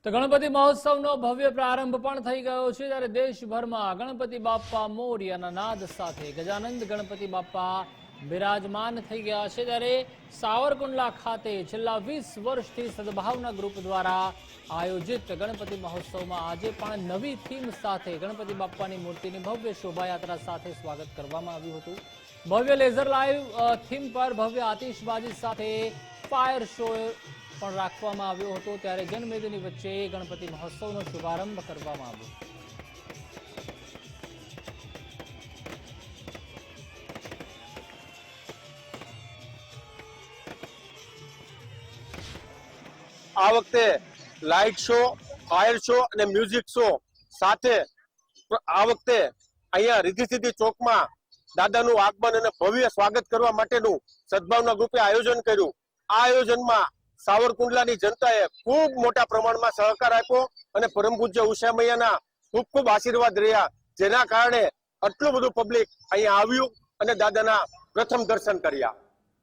તો ગણપતિ મહોત્સવનો ભવ્ય પ્રારંભ પણ થઈ ગયો છે, ત્યારે દેશભરમાં ગણપતિ બાપ્પા મોર્યાના નાદ સાથે ગજાનંદ ગણપતિ બાપ્પા બિરાજમાન થઈ ગયા છે। ત્યારે સાવરકુંડલા ખાતે છેલ્લા 20 વર્ષથી સદભાવના ગ્રુપ દ્વારા આયોજિત ગણપતિ મહોત્સવમાં આજે પણ નવી થીમ સાથે ગણપતિ બાપ્પાની મૂર્તિની ભવ્ય શોભાયાત્રા સાથે સ્વાગત કરવામાં આવ્યું હતું। ભવ્ય લેઝર લાઈવ થીમ પર ભવ્ય આતિશબાજી સાથે ફાયર શો પણ રાખવામાં આવ્યો હતો। ત્યારે જનમેદની વચ્ચે ગણપતિ મહોત્સવનો શુભારંભ કરવામાં આવ્યો। આ વખતે લાઇટ શો, ફાયર શો અને મ્યુઝિક શો સાથે આ વખતે અહીંયા રિદ્ધિ સિદ્ધિ ચોકમાં દાદાનું આગમન અને ભવ્ય સ્વાગત કરવા માટેનું સદભાવના ગ્રુપે આયોજન કર્યું। આ આયોજનમાં સાવરકુંડલાની જનતાએ ખૂબ મોટા પ્રમાણમાં સહકાર આપ્યો અને પરમ પૂજ્ય ઉષા મૈયાના ખૂબ ખૂબ આશીર્વાદ રહ્યા, જેના કારણે આટલું બધું પબ્લિક અહીંયા આવ્યું અને દાદાના પ્રથમ દર્શન કર્યા।